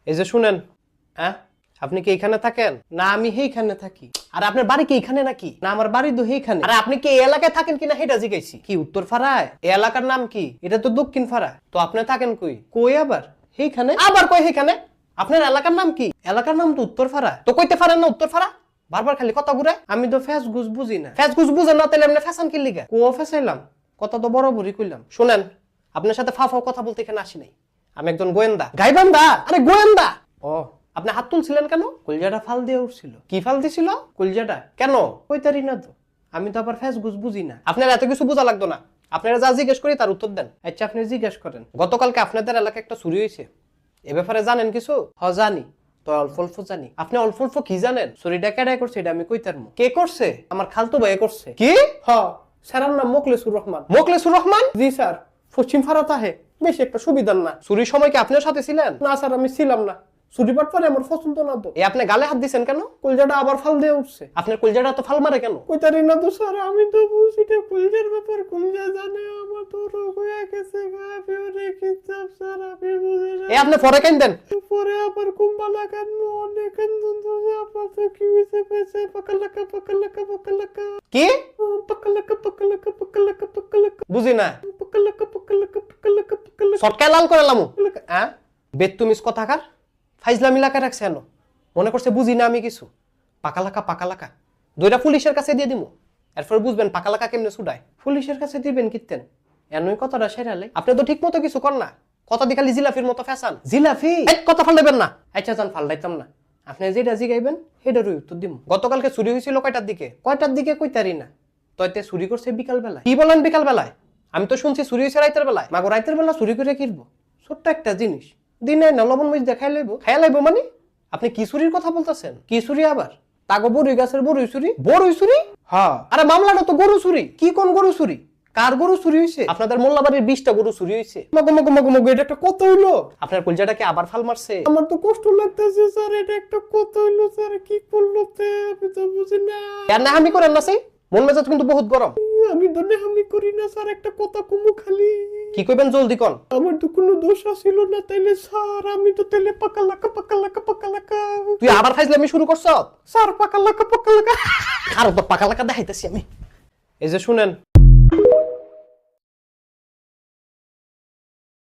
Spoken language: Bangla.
এই যে শুনেন, হ্যাঁ আপনি কি এইখানে থাকেন? না আমি সেইখানে থাকি। আর আপনার বাড়ি কি এইখানে নাকি? না আমার বাড়ি তো সেইখানে। আর আপনি কি এই এলাকায় থাকেন কিনা সেটা জিজ্ঞাসি। কি উত্তর ফাড়ায়? এই এলাকার নাম কি? এটা তো দক্ষিণ ফাড়া। তো আপনি থাকেন কই? কই আবার? সেইখানে। আবার কই সেইখানে? আপনার এলাকার নাম কি? এলাকার নাম তো উত্তর ফাড়া। তো কইতে পারেন না উত্তর ফাড়া? বারবার খালি কথা ঘুরে। আমি তো ফ্যাস গুজ বুঝি না। ফ্যাস গুজ বুঝেন না তাহলে আপনি ফ্যাশন কি লিগা? কো ফ্যাসাইলাম? কথা তো বড় কইলাম। শুনেন, আপনার সাথে ফাও কথা বলতে এখানে আসি নাই। আমি একজন গোয়েন্দা। গাইবান্ধা? আরে গোয়েন্দা। ও আপনি হাত তুলছিলেন কেন? কলজাটা ফাল দিয়ে উঠছিল। কি ফাল দিছিল? কলজাটা। কেন? কইতারি না তো। আমি তো আবার ফ্যাস গুজ বুঝি না। আপনার এত কিছু বোঝা লাগতো না। আপনারা যা জিজ্ঞেস করি তার উত্তর দেন। আচ্ছা আপনি জিজ্ঞেস করেন। গতকালকে আপনাদের এলাকায় একটা চুরি হয়েছে, এ ব্যাপারে জানেন কিছু? হ জানি। তো অল্প অল্প জানি। আপনি অল্প অল্প কি জানেন? চুরিটা কেডাই করছে এটা আমি কইতারমু। কে করছে? আমার খালতো ভাই করছে। কি? হ স্যারের নাম মোখলেসুর রহমান। মোখলেসুর রহমান? জি স্যার, পশ্চিম ফারাত আহে। বেশি একটা সুবিধার না। চুরির সময় কি আপনার সাথে ছিলেন? না স্যার আমি ছিলাম না। চুরি বাটপারে আমার পছন্দ না তো। আপনি গালে হাত দিছেন কেন? কলজাটা আবার ফাল দিয়ে উঠছে। আপনার কলজাটা তো ফাল মারে কেন? কইতারি না তো স্যার, আমি তো বুঝি না কলজার ব্যাপার। কলজা জানে আমার তো রোগ হয়ে গেছে গা, ফিরে কিচ্ছাপ স্যার আমি বুঝি না। আপনি পরে কেন দেন? পরে আবার কুম্বালা কেন অনেক কান্দন তো আপনার তো কি হইছে পেছে পাকালাকা পাকালাকা পাকালাকা। কি? পাকালাকা পাকালাকা পাকালাকা পাকালাকা। বুঝি না। পাকালাকা পাকালাকা পাকালাকা পাকালাকা। সরকার লাল করে লামু। হ্যাঁ? বেতুমিস কথাকার। ফাইজলামি লাগা রাখছে এনো। মনে করছে বুঝি না আমি কিছু। পাকালাকা পাকালাকা দুইটা পুলিশের কাছে দিয়ে দিমু। এরপর বুঝবেন পাকালাকা কেমনে ছুডায়। পুলিশের কাছে দিবেন কিতেন এনই কথাটা সেরালে। আপনি তো ঠিক মতো কিছু কর না। কথা দি খালি জিলাফির মতো ফ্যাশন। জিলাফি? এই কথা ফালদাইবেন না। আচ্ছা জান ফালদাইতাম না। আপনি যেটা জিগাইবেন সেটারই উত্তর দিমু। গতকালকে চুরি হয়েছিল কয়টার দিকে? কয়টার দিকে কইতারি না। তইতে চুরি করছে বিকাল বেলায়। কি বলেন বিকাল বেলায়? আমি তো শুনছি চুরি হয়েছে রাইতের বেলায়। মাগো রাইতের বেলা চুরি করে কিনবো? ছোট্ট একটা জিনিস দিনে নলবন মরিচ দেখাই লাইব। খাইয়া লাইব মানে? আপনি কি চুরির কথা বলতেছেন? কি চুরি আবার? তাগো বড়ই গাছের বড়ই চুরি? বড়ই চুরি? হ্যাঁ। আরে মামলাটা তো গরু চুরি। কি কোন গরু চুরি? কার গরু চুরি হইছে? আপনাদের মোল্লাবাড়ির 20টা গরু চুরি হইছে। মগো মগো মগো মগো এটা একটা কত হইলো? আপনার কলজাটাকে আবার ফাল মারছে? আমার তো কষ্ট লাগতেছে স্যার, এটা একটা কত হইলো স্যার, কি করলো তে আমি তো বুঝি না। আর না আমি করেন না সেই মন মেজাজ কিন্তু বহুত গরম। আমি তো আমি করি না স্যার, একটা কথা কমু খালি। কি কইবেন জলদি কোন। আমার তো কোনো দোষ ছিল না তাইলে স্যার, আমি তো তাইলে পাকালাকা পাকালাকা পাকালাকা। তুই আবার ফাইজলামি শুরু করছ? স্যার পাকালাকা পাকালাকা। আর তো পাকালাকা দেখাইতেছি আমি। এই যে শুনেন,